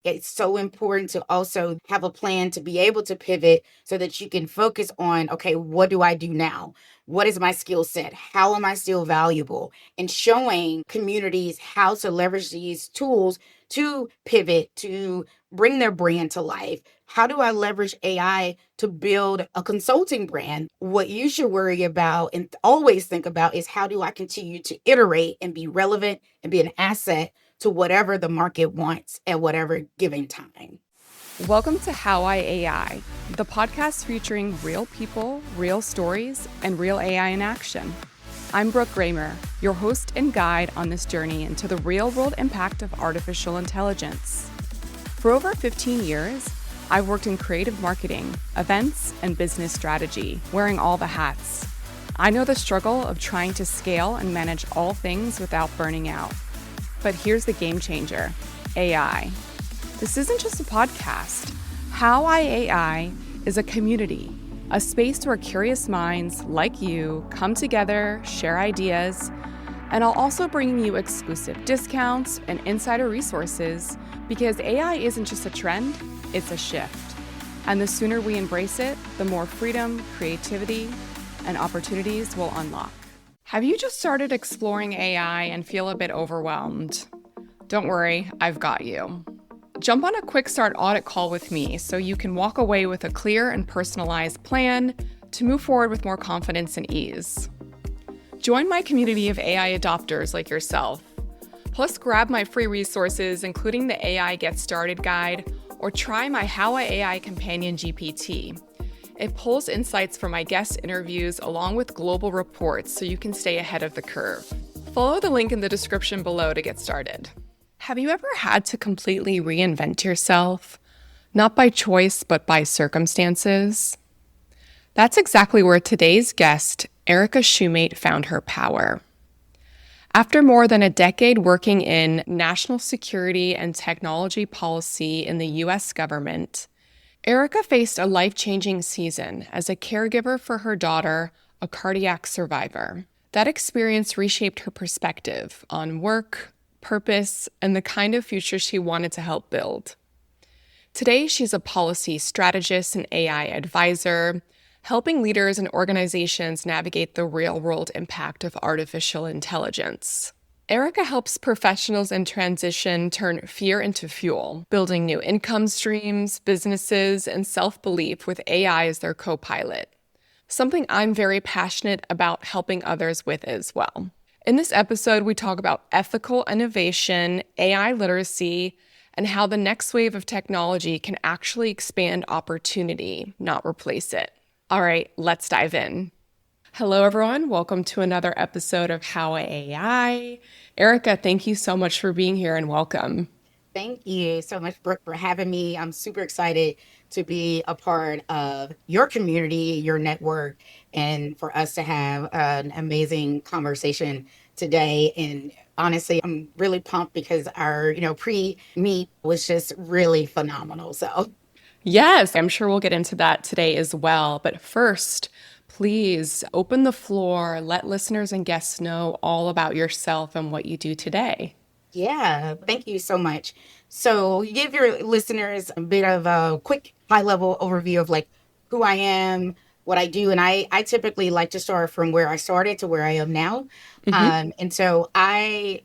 It's so important to also have a plan to be able to pivot so that you can focus on, okay, what do I do now? What is my skill set? How am I still valuable? And showing communities how to leverage these tools to pivot, to bring their brand to life. How do I leverage AI to build a consulting brand? What you should worry about and always think about is how do I continue to iterate and be relevant and be an asset to whatever the market wants at whatever given time. Welcome to How I AI, the podcast featuring real people, real stories, and real AI in action. I'm Brooke Gramer, your host and guide on this journey into the real-world impact of artificial intelligence. For over 15 years, I've worked in creative marketing, events, and business strategy, wearing all the hats. I know the struggle of trying to scale and manage all things without burning out. But here's the game changer, AI. This isn't just a podcast. How I AI is a community, a space where curious minds like you come together, share ideas, and I'll also bring you exclusive discounts and insider resources because AI isn't just a trend, it's a shift. And the sooner we embrace it, the more freedom, creativity, and opportunities we'll unlock. Have you just started exploring AI and feel a bit overwhelmed? Don't worry, I've got you. Jump on a quick start audit call with me so you can walk away with a clear and personalized plan to move forward with more confidence and ease. Join my community of AI adopters like yourself. Plus, grab my free resources, including the AI Get Started guide, or try my How I AI Companion GPT. It pulls insights from my guest interviews along with global reports so you can stay ahead of the curve. Follow the link in the description below to get started. Have you ever had to completely reinvent yourself? Not by choice, but by circumstances? That's exactly where today's guest, Erica Shoemate, found her power. After more than a decade working in national security and technology policy in the U.S. government, Erica faced a life-changing season as a caregiver for her daughter, a cardiac survivor. That experience reshaped her perspective on work, purpose, and the kind of future she wanted to help build. Today, she's a policy strategist and AI advisor, helping leaders and organizations navigate the real-world impact of artificial intelligence. Erica helps professionals in transition turn fear into fuel, building new income streams, businesses, and self-belief with AI as their co-pilot. Something I'm very passionate about helping others with as well. In this episode, we talk about ethical innovation, AI literacy, and how the next wave of technology can actually expand opportunity, not replace it. All right, let's dive in. Hello, everyone. Welcome to another episode of How I AI. Erica, thank you so much for being here and welcome. Thank you so much, Brooke, for having me. I'm super excited to be a part of your community, your network, and for us to have an amazing conversation today. And honestly, I'm really pumped because our, pre-meet was just really phenomenal. So Yes, I'm sure we'll get into that today as well. But first, please open the floor, let listeners and guests know all about yourself and what you do today. yeah, thank you so much. So you give your listeners a bit of a quick high level overview of like who I am, what I do. And I typically like to start from where I started to where I am now. Mm-hmm. And so I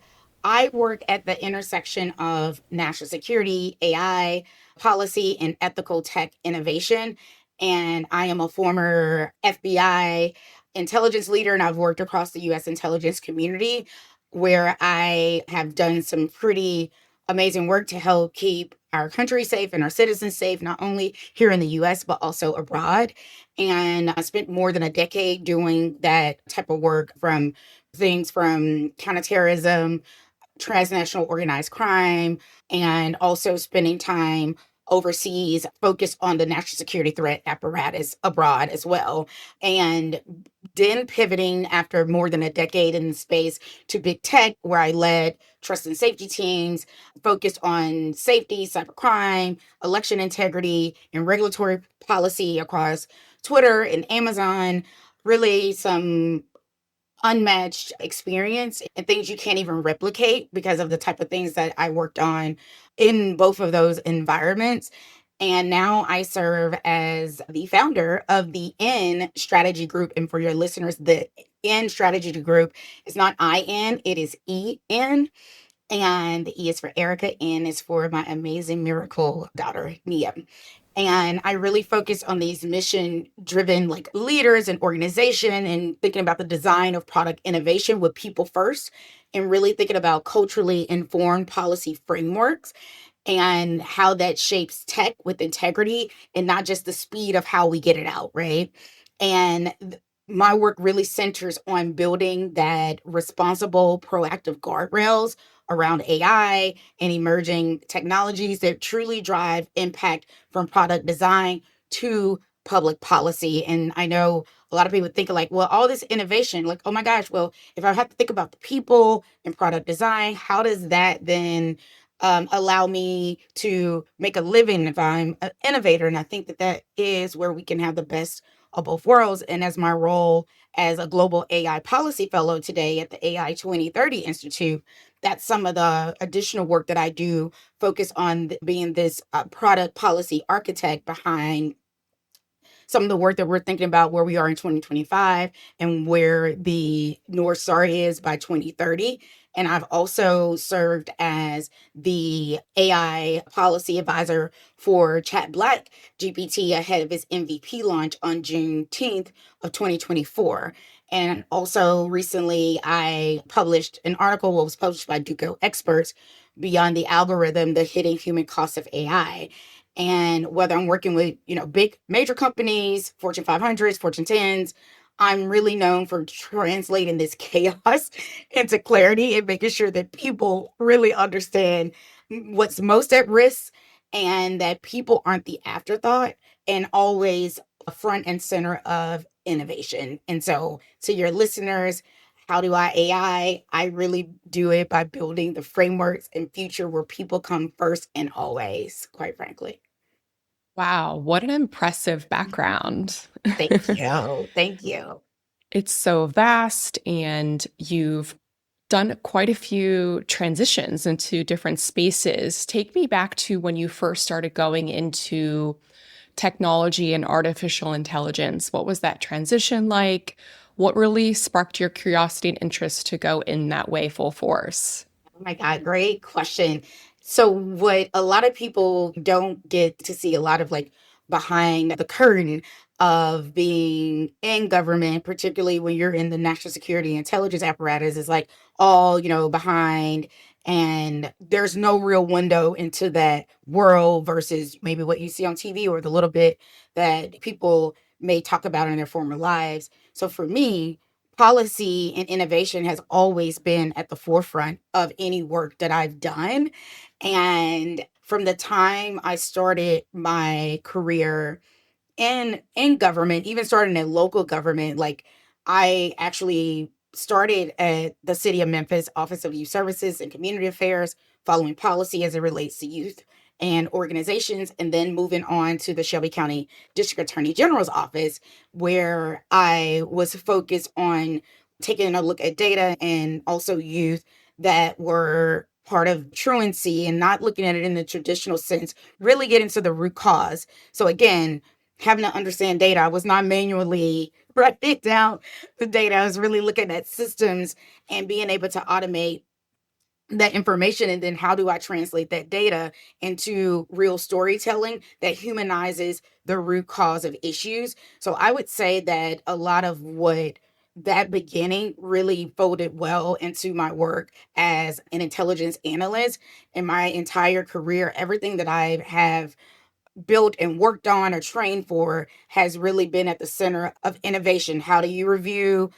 work at the intersection of national security, AI, policy, and ethical tech innovation. And I am a former FBI intelligence leader, and I've worked across the US intelligence community where I have done some pretty amazing work to help keep our country safe and our citizens safe, not only here in the US, but also abroad. And I spent more than a decade doing that type of work from things from counterterrorism, transnational organized crime, and also spending time overseas focused on the national security threat apparatus abroad as well. And then pivoting after more than a decade in the space to big tech, where I led trust and safety teams focused on safety, cybercrime, election integrity, and regulatory policy across Twitter and Amazon. Really some unmatched experience and things you can't even replicate because of the type of things that I worked on in both of those environments. And now I serve as the founder of the N Strategy Group. And for your listeners, the N Strategy Group is not IN, it is EN. And the E is for Erica, N is for my amazing miracle daughter, Nia. And I really focus on these mission driven like leaders and organization and thinking about the design of product innovation with people first and really thinking about culturally informed policy frameworks and how that shapes tech with integrity and not just the speed of how we get it out, right? And my work really centers on building that responsible, proactive guardrails around AI and emerging technologies that truly drive impact from product design to public policy. And I know a lot of people think like, well, all this innovation, like, oh my gosh, well, if I have to think about the people and product design, how does that then allow me to make a living if I'm an innovator? And I think that that is where we can have the best of both worlds. And as my role as a global AI policy fellow today at the AI 2030 Institute, that's some of the additional work that I do, focus on being this product policy architect behind some of the work that we're thinking about where we are in 2025 and where the North Star is by 2030. And I've also served as the AI policy advisor for Chat Black GPT ahead of its MVP launch on Juneteenth of 2024. And also recently, I published an article, what was published by Duco Experts, Beyond the Algorithm, the Hidden Human Cost of AI. And whether I'm working with, big major companies, Fortune 500s, Fortune 10s, I'm really known for translating this chaos into clarity and making sure that people really understand what's most at risk and that people aren't the afterthought and always front and center of innovation. And so, to your listeners, how do I AI? I really do it by building the frameworks and future where people come first and always, quite frankly. Wow, what an impressive background. Thank you. Thank you. It's so vast, and you've done quite a few transitions into different spaces. Take me back to when you first started going into technology and artificial intelligence. What was that transition like? What really sparked your curiosity and interest to go in that way full force? Oh my God, great question. So, what a lot of people don't get to see a lot of like behind the curtain of being in government, particularly when you're in the national security intelligence apparatus, is like all, behind. And there's no real window into that world versus maybe what you see on TV or the little bit that people may talk about in their former lives. So, for me, policy and innovation has always been at the forefront of any work that I've done. And from the time I started my career in government, even starting in local government, like I actually started at the City of Memphis Office of Youth Services and Community Affairs, following policy as it relates to youth and organizations, and then moving on to the Shelby County District Attorney General's office, where I was focused on taking a look at data and also youth that were part of truancy and not looking at it in the traditional sense, really getting to the root cause. So again, having to understand data. I was not manually writing down the data. I was really looking at systems and being able to automate that information. And then how do I translate that data into real storytelling that humanizes the root cause of issues? So I would say that a lot of what that beginning really folded well into my work as an intelligence analyst in my entire career. Everything that I have built and worked on or trained for has really been at the center of innovation. How do you review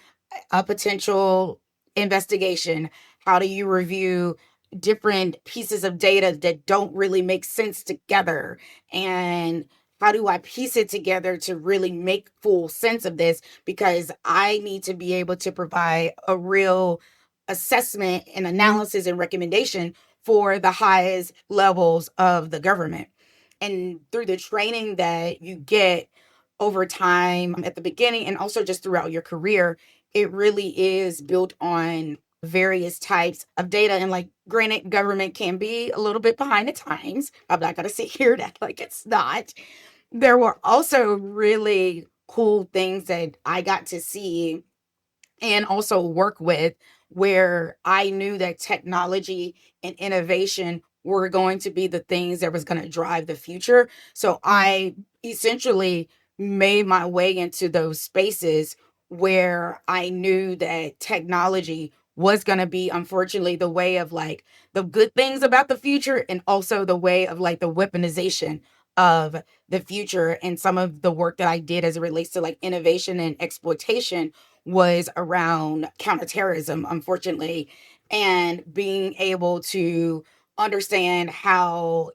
a potential investigation? How do you review different pieces of data that don't really make sense together? And how do I piece it together to really make full sense of this? Because I need to be able to provide a real assessment and analysis and recommendation for the highest levels of the government. And through the training that you get over time at the beginning and also just throughout your career, it really is built on various types of data. And like, granted, government can be a little bit behind the times. I'm not going to sit here and act like it's not. There were also really cool things that I got to see and also work with, where I knew that technology and innovation were going to be the things that was going to drive the future. So I essentially made my way into those spaces where I knew that technology was going to be, unfortunately, the way of like the good things about the future, and also the way of like the weaponization of the future. And some of the work that I did as it relates to like innovation and exploitation was around counterterrorism, unfortunately, and being able to understand how,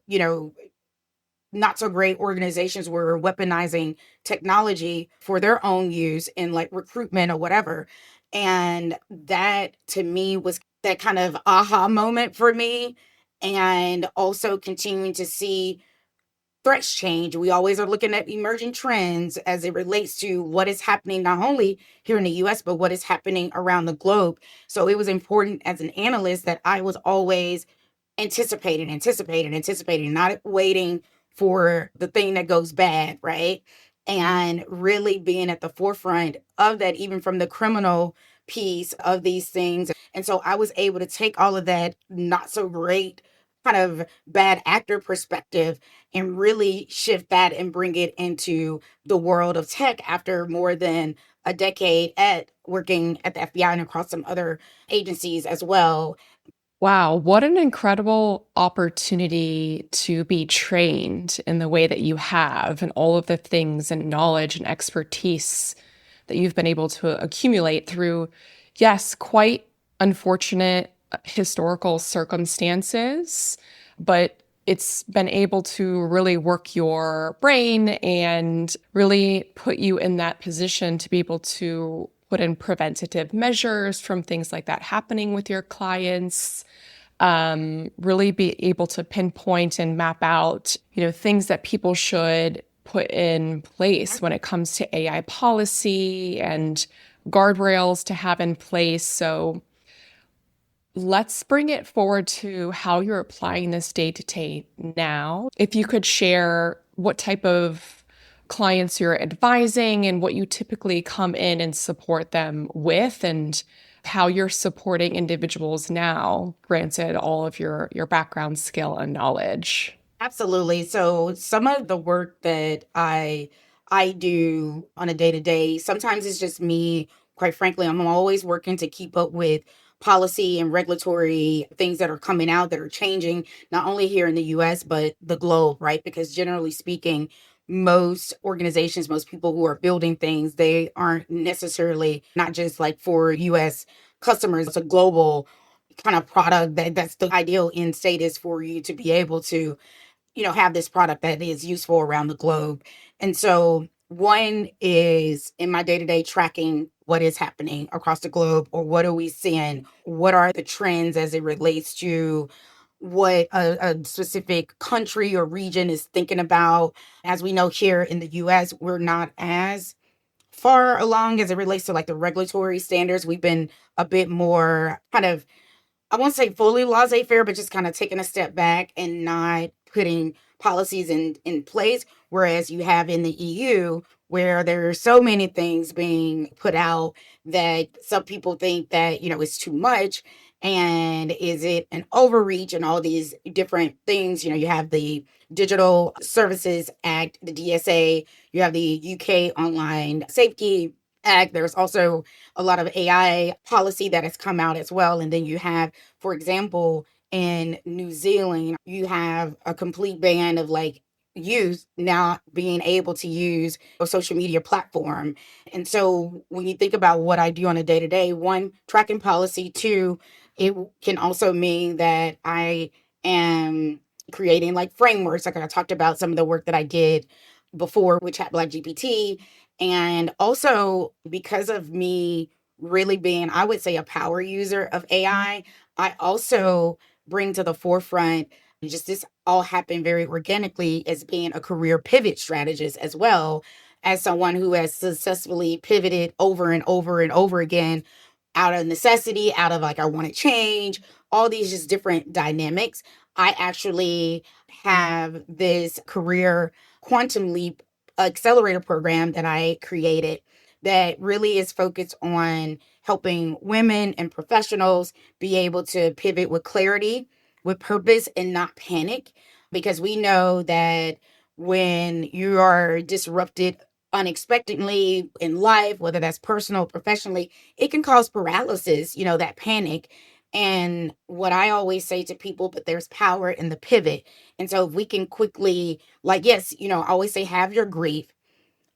not so great organizations were weaponizing technology for their own use in like recruitment or whatever. And that to me was that kind of aha moment for me. And also continuing to see threats change. We always are looking at emerging trends as it relates to what is happening not only here in the US, but what is happening around the globe. So it was important as an analyst that I was always anticipating, not waiting for the thing that goes bad, right? And really being at the forefront of that, even from the criminal piece of these things. And so I was able to take all of that not so great kind of bad actor perspective and really shift that and bring it into the world of tech after more than a decade at working at the FBI and across some other agencies as well. Wow, what an incredible opportunity to be trained in the way that you have, and all of the things and knowledge and expertise that you've been able to accumulate through, yes, quite unfortunate historical circumstances, but it's been able to really work your brain and really put you in that position to be able to put in preventative measures from things like that happening with your clients. Really be able to pinpoint and map out, things that people should put in place when it comes to AI policy and guardrails to have in place. So let's bring it forward to how you're applying this day to day now. If you could share what type of clients you're advising and what you typically come in and support them with, and how you're supporting individuals now, granted all of your background, skill, and knowledge. Absolutely. So some of the work that I do on a day to day, sometimes it's just me. Quite frankly, I'm always working to keep up with policy and regulatory things that are coming out that are changing, not only here in the US, but the globe, right? Because generally speaking, most organizations, most people who are building things, they aren't necessarily not just like for US customers, it's a global kind of product that's the ideal end state is for you to be able to have this product that is useful around the globe. And so one is in my day-to-day tracking what is happening across the globe, or what are we seeing? What are the trends as it relates to what a specific country or region is thinking about? As we know here in the US, we're not as far along as it relates to like the regulatory standards. We've been a bit more kind of, I won't say fully laissez-faire, but just kind of taking a step back and not putting policies in place. Whereas you have in the EU, where there are so many things being put out that some people think that, it's too much. And is it an overreach and all these different things? You have the Digital Services Act, the DSA, you have the UK Online Safety Act. There's also a lot of AI policy that has come out as well. And then you have, for example, in New Zealand, you have a complete ban of like youth not being able to use a social media platform. And so when you think about what I do on a day to day, one, tracking policy, two, it can also mean that I am creating like frameworks. Like I talked about some of the work that I did before with ChatGPT. And also because of me really being, I would say, a power user of I also bring to the forefront, just this all happened very organically, as being a career pivot strategist as well, as someone who has successfully pivoted over and over and over again out of necessity, out of like, I want to change, all these just different dynamics. I actually have this career quantum leap accelerator program that I created that really is focused on helping women and professionals be able to pivot with clarity, with purpose, and not panic. Because we know that when you are disrupted unexpectedly in life, whether that's personal, professionally, it can cause paralysis, that panic. And what I always say to people, but there's power in the pivot. And so if we can quickly, like, yes, I always say have your grief,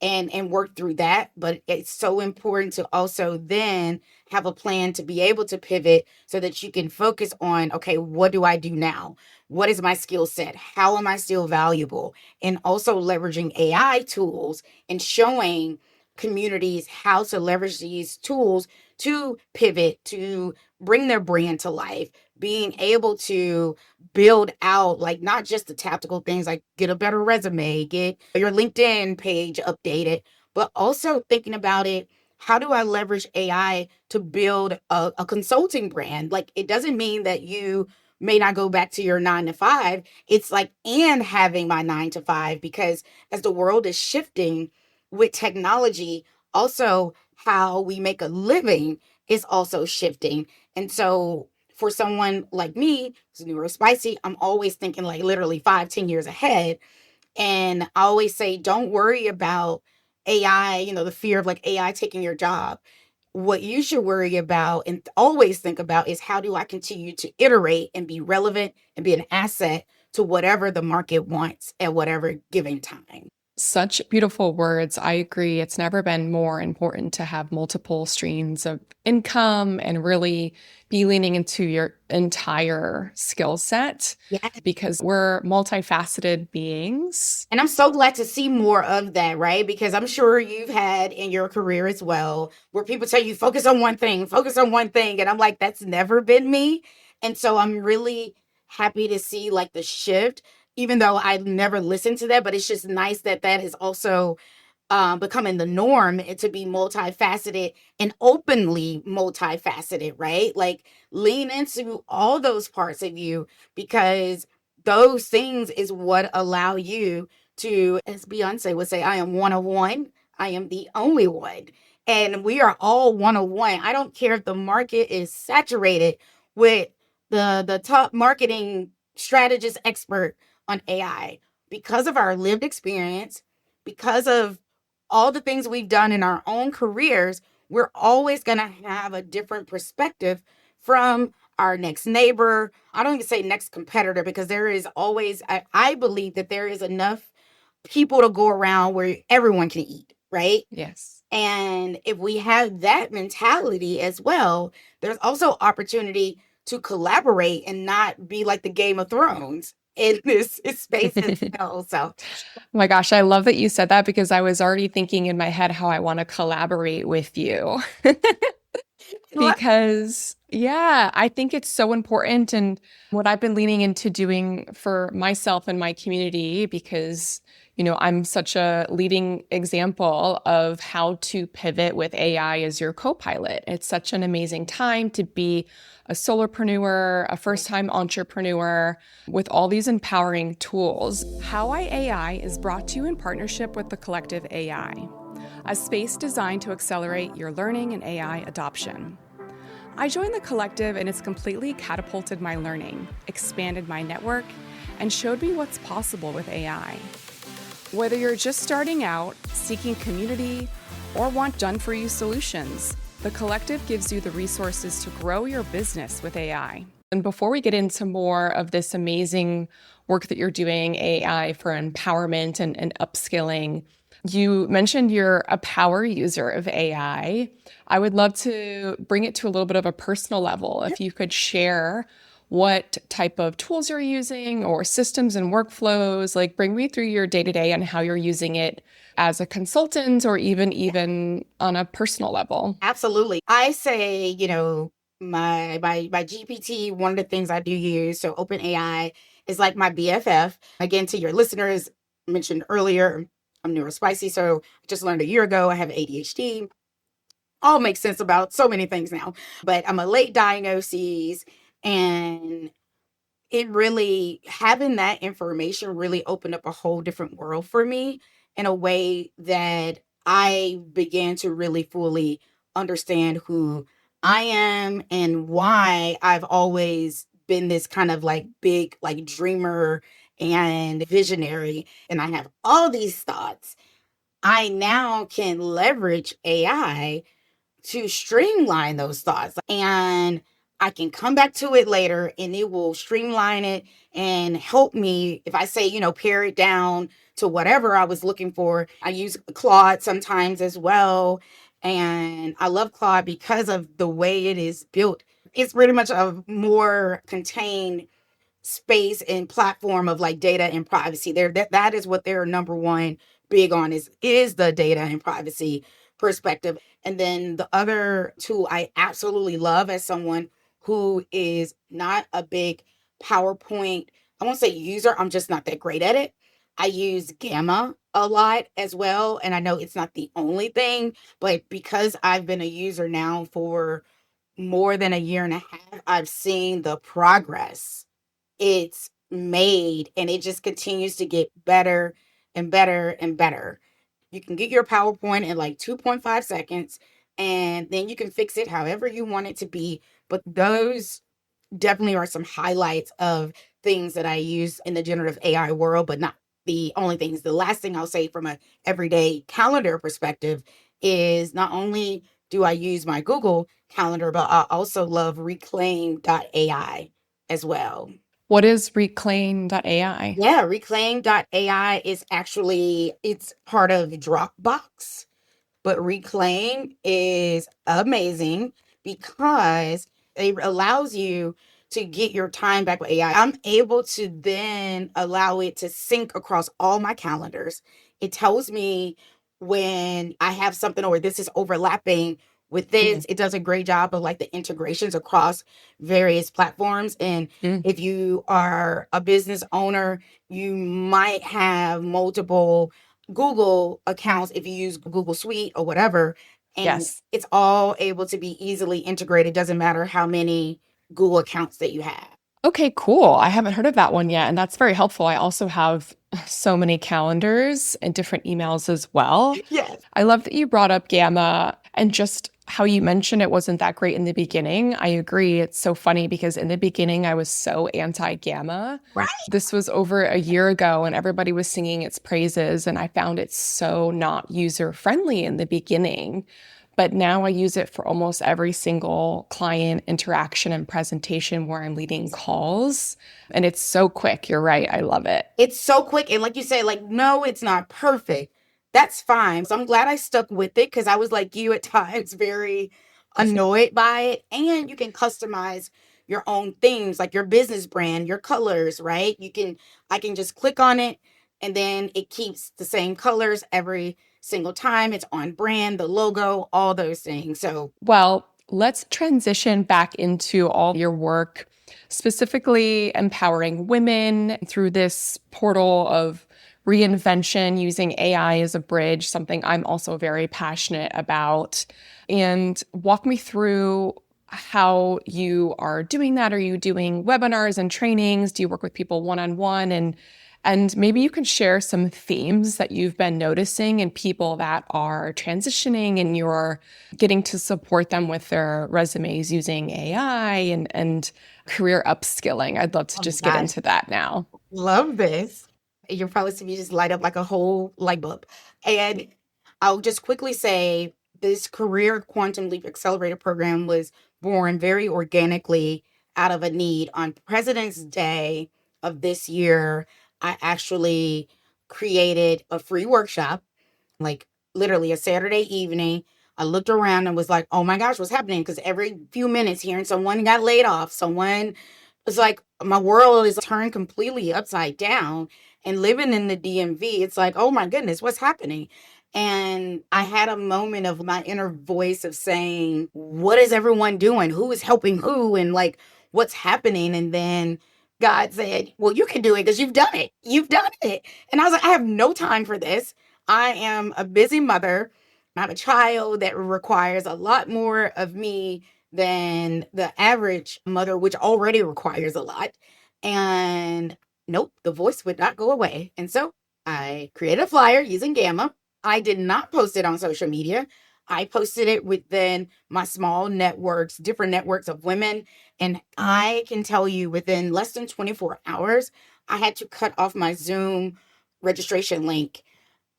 and work through that, but it's so important to also then have a plan to be able to pivot so that you can focus on, okay, what do I do now? What is my skill set? How am I still valuable? And also leveraging AI tools and showing communities how to leverage these tools to pivot, to bring their brand to life, being able to build out, like, not just the tactical things like get a better resume, get your LinkedIn page updated, but also thinking about it. How do I leverage AI to build a consulting brand? Like, it doesn't mean that you may not go back to your 9 to 5. It's like, and having my 9 to 5, because as the world is shifting with technology, also how we make a living is also shifting. And so for someone like me who's neurospicy, I'm always thinking like literally 5, 10 years ahead. And I always say, don't worry about AI, the fear of like AI taking your job. What you should worry about and always think about is, how do I continue to iterate and be relevant and be an asset to whatever the market wants at whatever given time? Such beautiful words. I agree. It's never been more important to have multiple streams of income and really be leaning into your entire skill set, Yeah. because we're multifaceted beings. And I'm so glad to see more of that, right? Because I'm sure you've had in your career as well, where people tell you, focus on one thing, focus on one thing. And I'm like, that's never been me. And so I'm really happy to see like the shift, even though I never listened to that. But it's just nice that that is also becoming the norm, and to be multifaceted and openly multifaceted, right? Like, lean into all those parts of you, because those things is what allow you to, as Beyonce would say, I am one of one. I am the only one. And we are all one of one. I don't care if the market is saturated with the top marketing strategist expert on AI. Because of our lived experience, because of all the things we've done in our own careers, we're always going to have a different perspective from our next neighbor. I don't even say next competitor, because there is always, I believe that there is enough people to go around where everyone can eat, right? Yes. And if we have that mentality as well, there's also opportunity to collaborate and not be like the Game of Thrones in this space as well. So Oh my gosh, I love that you said that, because I was already thinking in my head how I want to collaborate with you. Because, yeah, I think it's so important. And what I've been leaning into doing for myself and my community, because, I'm such a leading example of how to pivot with AI as your co-pilot. It's such an amazing time to be a solopreneur, a first-time entrepreneur with all these empowering tools. How I AI is brought to you in partnership with the Collective AI, a space designed to accelerate your learning and AI adoption. I joined the collective, and it's completely catapulted my learning, expanded my network, and showed me what's possible with AI. Whether you're just starting out, seeking community, or want done-for-you solutions, the collective gives you the resources to grow your business with AI. And before we get into more of this amazing work that you're doing, AI for empowerment and upskilling, you mentioned you're a power user of AI. I would love to bring it to a little bit of a personal level. If you could share what type of tools you're using or systems and workflows, like bring me through your day-to-day and how you're using it as a consultant, or even on a personal level. Absolutely. I say, my GPT, one of the things I do use, so OpenAI is like my BFF. Again, to your listeners, mentioned earlier, I'm neurospicy, so I just learned a year ago I have ADHD. all makes sense about so many things now. But I'm a late diagnosis, and it really, having that information really opened up a whole different world for me in a way that I began to really fully understand who I am and why I've always been this kind of like big, like dreamer and visionary. And I have all these thoughts. I now can leverage AI to streamline those thoughts. And I can come back to it later and it will streamline it and help me. If I say, pare it down to whatever I was looking for, I use Claude sometimes as well. And I love Claude because of the way it is built. It's pretty much a more contained space and platform of like data and privacy. That is what they're number one big on is the data and privacy perspective. And then the other tool I absolutely love as someone who is not a big PowerPoint, I won't say user, I'm just not that great at it. I use Gamma a lot as well. And I know it's not the only thing, but because I've been a user now for more than a year and a half, I've seen the progress it's made, and it just continues to get better and better and better. You can get your PowerPoint in like 2.5 seconds, and then you can fix it however you want it to be. But those definitely are some highlights of things that I use in the generative AI world, but not the only things. The last thing I'll say from a everyday calendar perspective is not only do I use my Google calendar, but I also love reclaim.ai as well. What is reclaim.ai? Yeah, reclaim.ai is actually it's part of Dropbox. But Reclaim is amazing because it allows you to get your time back with AI. I'm able to then allow it to sync across all my calendars. It tells me when I have something or this is overlapping with this. It does a great job of like the integrations across various platforms. And Mm. if you are a business owner, you might have multiple Google accounts if you use Google Suite or whatever, and Yes. it's all able to be easily integrated. Doesn't matter how many Google accounts that you have. Okay, cool. I haven't heard of that one yet, and that's very helpful. I also have so many calendars and different emails as well. Yes. I love that you brought up Gamma and just how you mentioned it wasn't that great in the beginning. I agree. It's so funny because in the beginning, I was so anti Gamma. Right. This was over a year ago and everybody was singing its praises. And I found it so not user friendly in the beginning. But now I use it for almost every single client interaction and presentation where I'm leading calls. And it's so quick. You're right. I love it. It's so quick. And like you say, like, no, it's not perfect. That's fine. So I'm glad I stuck with it because I was like you at times, very annoyed by it. And you can customize your own themes, like your business brand, your colors, right? I can just click on it and then it keeps the same colors every single time. It's on brand, the logo, all those things. So, Well, let's transition back into all your work, specifically empowering women through this portal of reinvention using AI as a bridge, something I'm also very passionate about. And walk me through how you are doing that. Are you doing webinars and trainings? Do you work with people one-on-one? And maybe you can share some themes that you've been noticing in people that are transitioning and you're getting to support them with their resumes using AI and career upskilling. I'd love to oh my just get gosh, into that now. love this. You'll probably see me just light up like a whole light bulb. And I'll just quickly say this Career Quantum Leap Accelerator program was born very organically out of a need. On President's Day of this year, I actually created a free workshop, like literally a Saturday evening. I looked around and was like, oh my gosh, what's happening? Because every few minutes hearing someone got laid off, someone was like, my world is turned completely upside down. And living in the DMV, it's like, oh my goodness, what's happening? And I had a moment of my inner voice of saying, what is everyone doing? Who is helping who? And like, what's happening? And then God said, well, you can do it because you've done it. You've done it. And I was like, I have no time for this. I am a busy mother. I have a child that requires a lot more of me than the average mother, which already requires a lot. And nope, the voice would not go away. And so I created a flyer using Gamma. I did not post it on social media. I posted it within my small networks, different networks of women. And I can tell you within less than 24 hours, I had to cut off my Zoom registration link,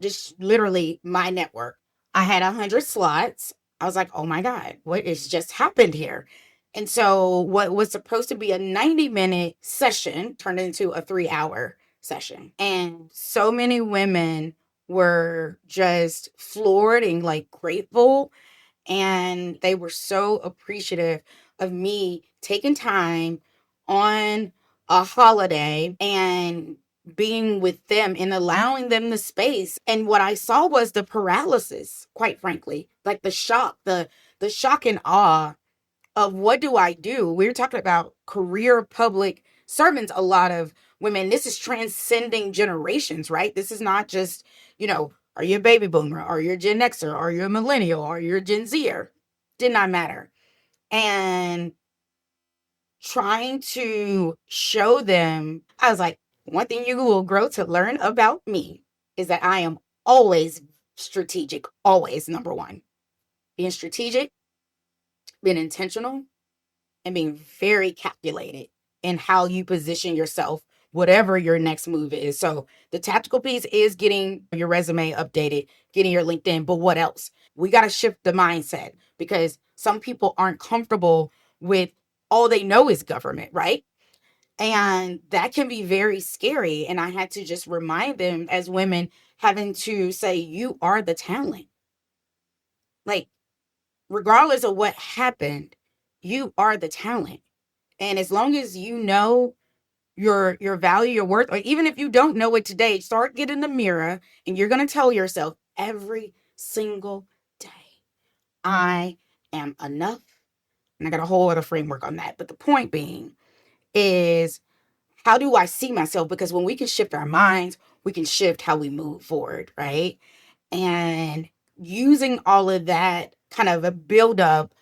just literally my network. I had 100 slots. I was like, oh my God, what has just happened here? And so, what was supposed to be a 90-minute session turned into a 3-hour session. And so many women were just floored and like grateful. And they were so appreciative of me taking time on a holiday and being with them and allowing them the space. And what I saw was the paralysis, quite frankly, like the shock and awe of what do I do? We're talking about career public servants, a lot of women. This is transcending generations, right? This is not just, are you a baby boomer? Are you a Gen Xer? Are you a millennial? Are you a Gen Zer? Did not matter. And trying to show them, I was like, one thing you will grow to learn about me is that I am always strategic, always number one. Being strategic, being intentional, and being very calculated in how you position yourself, whatever your next move is. So the tactical piece is getting your resume updated, getting your LinkedIn, but what else? We got to shift the mindset because some people aren't comfortable with all they know is government, right? And that can be very scary. And I had to just remind them as women having to say, you are the talent. Like, regardless of what happened, you are the talent. And as long as you know your value, your worth, or even if you don't know it today, start getting the mirror and you're going to tell yourself every single day, I am enough. And I got a whole other framework on that. But the point being is, how do I see myself? Because when we can shift our minds, we can shift how we move forward, right? And using all of that kind of a build up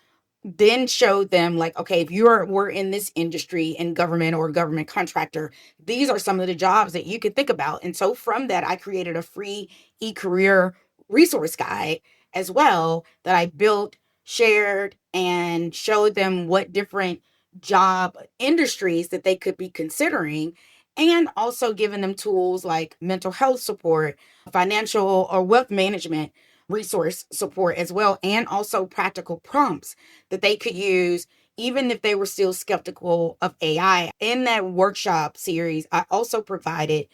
then showed them like, okay, if we're in this industry in government or government contractor, these are some of the jobs that you could think about. And so from that, I created a free e-career resource guide as well that I built, shared, and showed them what different job industries that they could be considering, and also giving them tools like mental health support, financial or wealth management resource support as well, and also practical prompts that they could use even if they were still skeptical of AI. In that workshop series, I also provided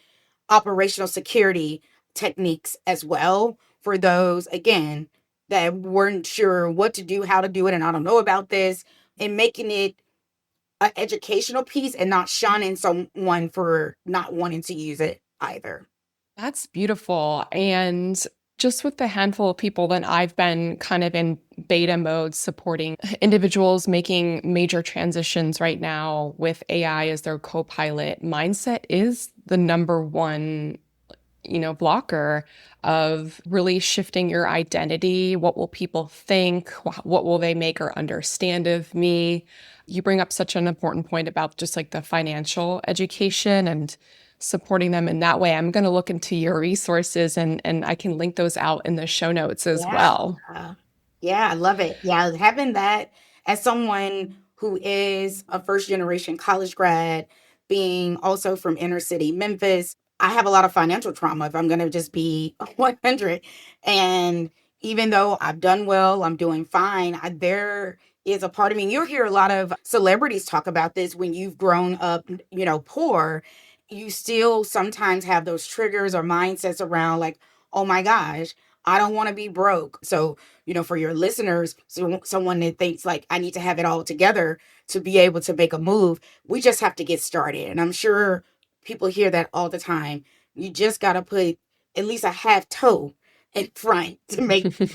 operational security techniques as well for those, again, that weren't sure what to do, how to do it, and I don't know about this, and making it an educational piece and not shunning someone for not wanting to use it either. That's beautiful. And just with the handful of people that I've been kind of in beta mode supporting individuals making major transitions right now with AI as their co-pilot, mindset is the number one, blocker of really shifting your identity. What will people think? What will they make or understand of me? You bring up such an important point about just like the financial education and supporting them in that way. I'm going to look into your resources and I can link those out in the show notes as Yeah. well. Yeah, I love it. Yeah, having that as someone who is a first generation college grad, being also from inner city Memphis, I have a lot of financial trauma if I'm going to just be 100. And even though I've done well, I'm doing fine, there is a part of me. You'll hear a lot of celebrities talk about this when you've grown up, poor. You still sometimes have those triggers or mindsets around like, oh my gosh, I don't want to be broke. So, for your listeners, so someone that thinks like, I need to have it all together to be able to make a move, we just have to get started. And I'm sure people hear that all the time. You just got to put at least a half toe in front to make, because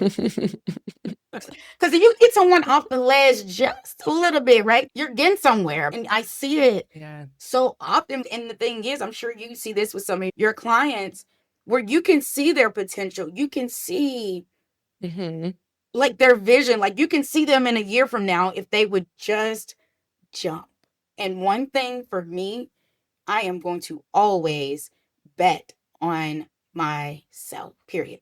if you get someone off the ledge just a little bit, right, you're getting somewhere. And I see it Yeah. so often. And the thing is, I'm sure you see this with some of your clients where you can see their potential. You can see Hmm. Like their vision, like you can see them in a year from now if they would just jump. And one thing for me, I am going to always bet on myself, period.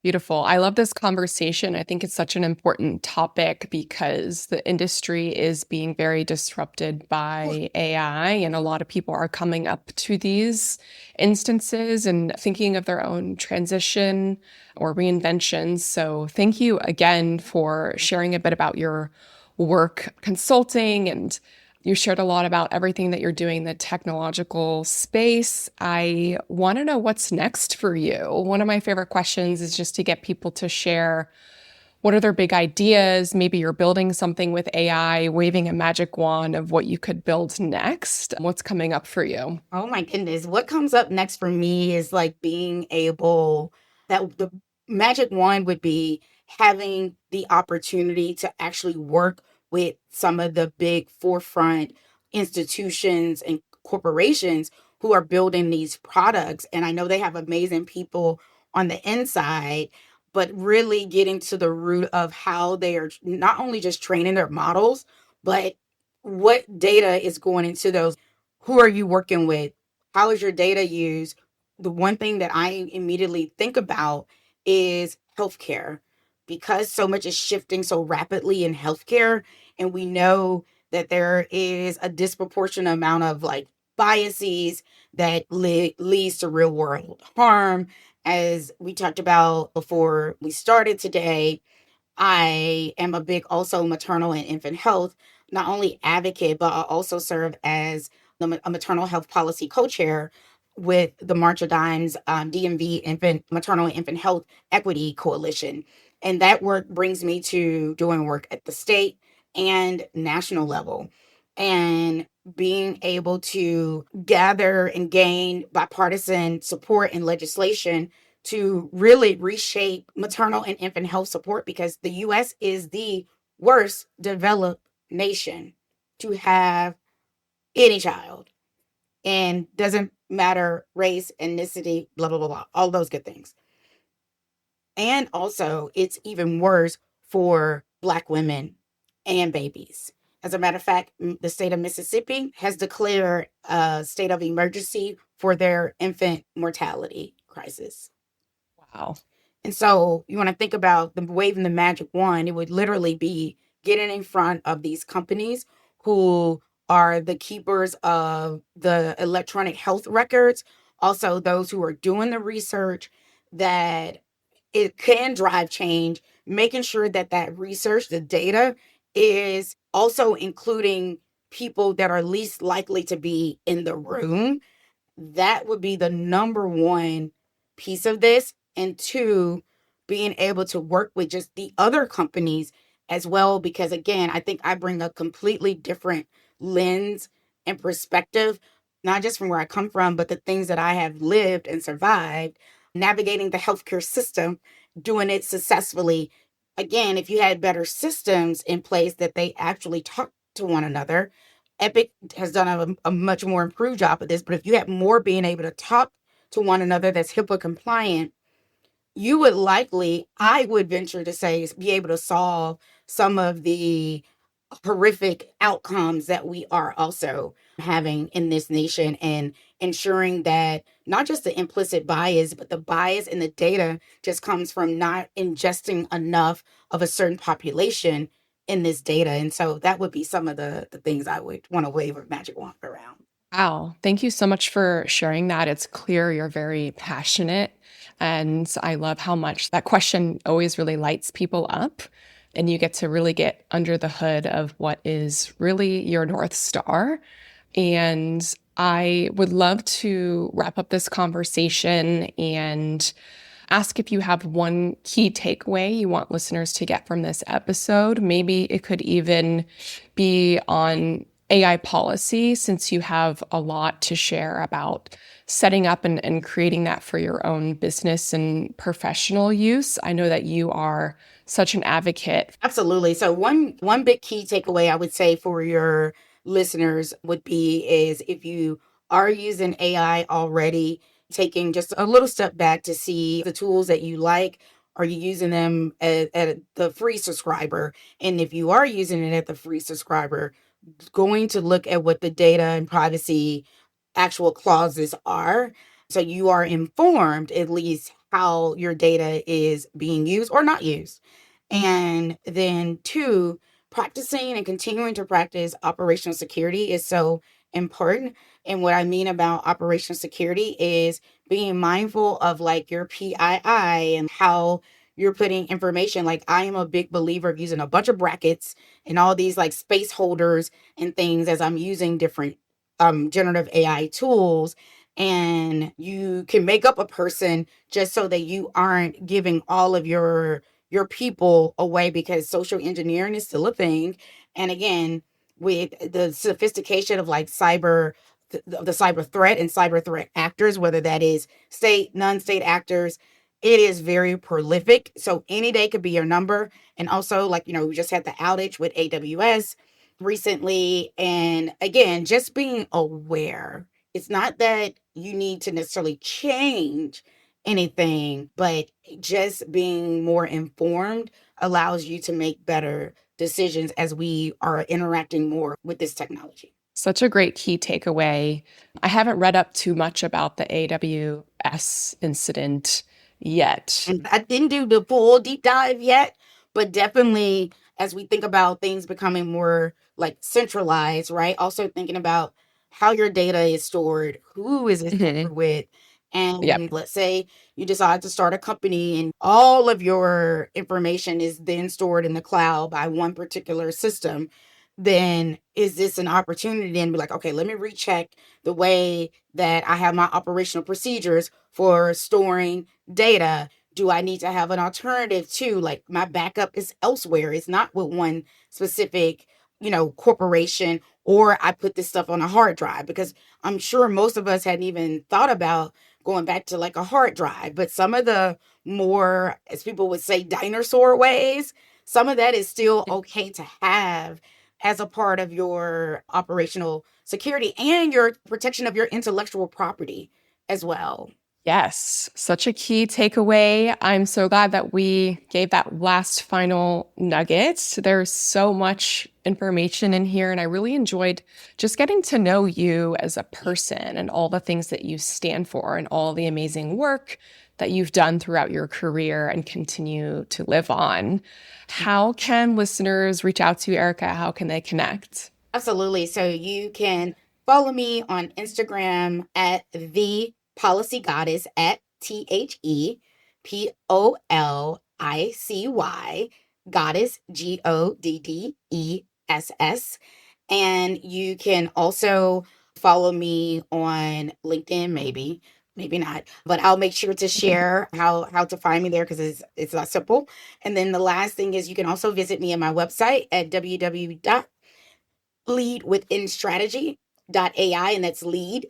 Beautiful. I love this conversation. I think it's such an important topic because the industry is being very disrupted by AI, and a lot of people are coming up to these instances and thinking of their own transition or reinventions. So, thank you again for sharing a bit about your work consulting, and you shared a lot about everything that you're doing in the technological space. I want to know what's next for you. One of my favorite questions is just to get people to share what are their big ideas. Maybe you're building something with AI, waving a magic wand of what you could build next. What's coming up for you? Oh my goodness. What comes up next for me is like being able, that the magic one would be having the opportunity to actually work with some of the big forefront institutions and corporations who are building these products. And I know they have amazing people on the inside, but really getting to the root of how they are not only just training their models, but what data is going into those. Who are you working with? How is your data used? The one thing that I immediately think about is healthcare, because so much is shifting so rapidly in healthcare. And we know that there is a disproportionate amount of like biases that leads to real world harm. As we talked about before we started today, I am a big also maternal and infant health, not only advocate, but I also serve as a maternal health policy co-chair with the March of Dimes DMV Infant Maternal and Infant Health Equity Coalition. And that work brings me to doing work at the state and national level. And being able to gather and gain bipartisan support and legislation to really reshape maternal and infant health support, because the US is the worst developed nation to have any child, and doesn't matter race, ethnicity, blah blah blah blah, all those good things. And also it's even worse for Black women and babies. As a matter of fact, the state of Mississippi has declared a state of emergency for their infant mortality crisis. Wow. And so you want to think about the waving the magic wand, it would literally be getting in front of these companies who are the keepers of the electronic health records, also those who are doing the research, that it can drive change, making sure that that research, the data, is also including people that are least likely to be in the room. That would be the number one piece of this. And two, being able to work with just the other companies as well, because again, I think I bring a completely different lens and perspective, not just from where I come from, but the things that I have lived and survived, navigating the healthcare system, doing it successfully. Again, if you had better systems in place that they actually talk to one another, Epic has done a much more improved job of this. But if you have more being able to talk to one another that's HIPAA compliant, you would likely, I would venture to say, be able to solve some of the horrific outcomes that we are also having in this nation, and ensuring that not just the implicit bias, but the bias in the data just comes from not ingesting enough of a certain population in this data. And so that would be some of the things I would want to wave a magic wand around. Wow. Thank you so much for sharing that. It's clear you're very passionate. And I love how much that question always really lights people up. And you get to really get under the hood of what is really your North Star. And I would love to wrap up this conversation and ask if you have one key takeaway you want listeners to get from this episode. Maybe it could even be on AI policy, since you have a lot to share about setting up and creating that for your own business and professional use. I know that you are such an advocate. Absolutely. So one big key takeaway I would say for your listeners would be is, if you are using AI already, taking just a little step back to see the tools that you like, Are you using them at the free subscriber? And if you are using it at the free subscriber, going to look at what the data and privacy actual clauses are, so you are informed at least how your data is being used or not used. And then two, practicing and continuing to practice operational security is so important. And what I mean about operational security is being mindful of like your PII and how you're putting information. Like I am a big believer of using a bunch of brackets and all these like space holders and things as I'm using different generative AI tools. And you can make up a person just so that you aren't giving all of your people away, because social engineering is still a thing. And again, with the sophistication of like the cyber threat and cyber threat actors, whether that is state, non-state actors, it is very prolific. So any day could be your number. And also, like, we just had the outage with AWS recently. And again, just being aware. It's not that you need to necessarily change anything, but just being more informed allows you to make better decisions as we are interacting more with this technology. Such a great key takeaway. I haven't read up too much about the AWS incident yet. And I didn't do the full deep dive yet, but definitely as we think about things becoming more like centralized, right? Also thinking about how your data is stored, who is it stored with. And Yep. let's say you decide to start a company and all of your information is then stored in the cloud by one particular system. Then is this an opportunity then be like, okay, let me recheck the way that I have my operational procedures for storing data? Do I need to have an alternative too? Like my backup is elsewhere. It's not with one specific, corporation, or I put this stuff on a hard drive, because I'm sure most of us hadn't even thought about going back to like a hard drive. But some of the more, as people would say, dinosaur ways, some of that is still okay to have as a part of your operational security and your protection of your intellectual property as well. Yes, such a key takeaway. I'm so glad that we gave that last final nugget. There's so much information in here, and I really enjoyed just getting to know you as a person and all the things that you stand for and all the amazing work that you've done throughout your career and continue to live on. How can listeners reach out to you, Erica? How can they connect? Absolutely. So you can follow me on Instagram at the Policy Goddess, at ThePolicy Goddess, Goddess. And you can also follow me on LinkedIn, maybe not, but I'll make sure to share how to find me there, because it's not simple. And then the last thing is you can also visit me on my website at www.leadwithinstrategy.ai, and that's lead,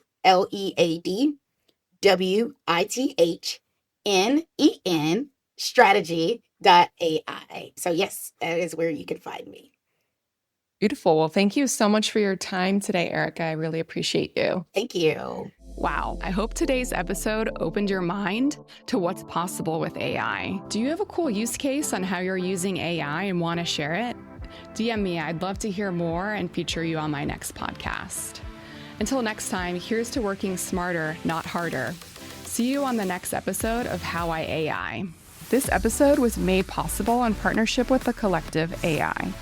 LEADWITHNEN strategy.ai. So yes, that is where you can find me. Beautiful. Well, thank you so much for your time today, Erica. I really appreciate you. Thank you. Wow. I hope today's episode opened your mind to what's possible with AI. Do you have a cool use case on how you're using AI and want to share it? DM me. I'd love to hear more and feature you on my next podcast. Until next time, here's to working smarter, not harder. See you on the next episode of How I AI. This episode was made possible in partnership with the Collective AI,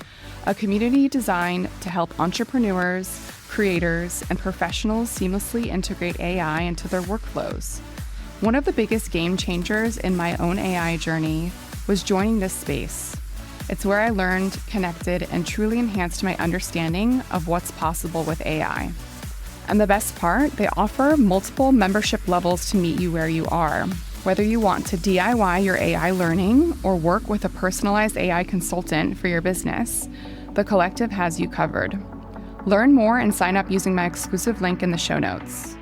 a community designed to help entrepreneurs, creators, and professionals seamlessly integrate AI into their workflows. One of the biggest game changers in my own AI journey was joining this space. It's where I learned, connected, and truly enhanced my understanding of what's possible with AI. And the best part, they offer multiple membership levels to meet you where you are. Whether you want to DIY your AI learning or work with a personalized AI consultant for your business, the Collective has you covered. Learn more and sign up using my exclusive link in the show notes.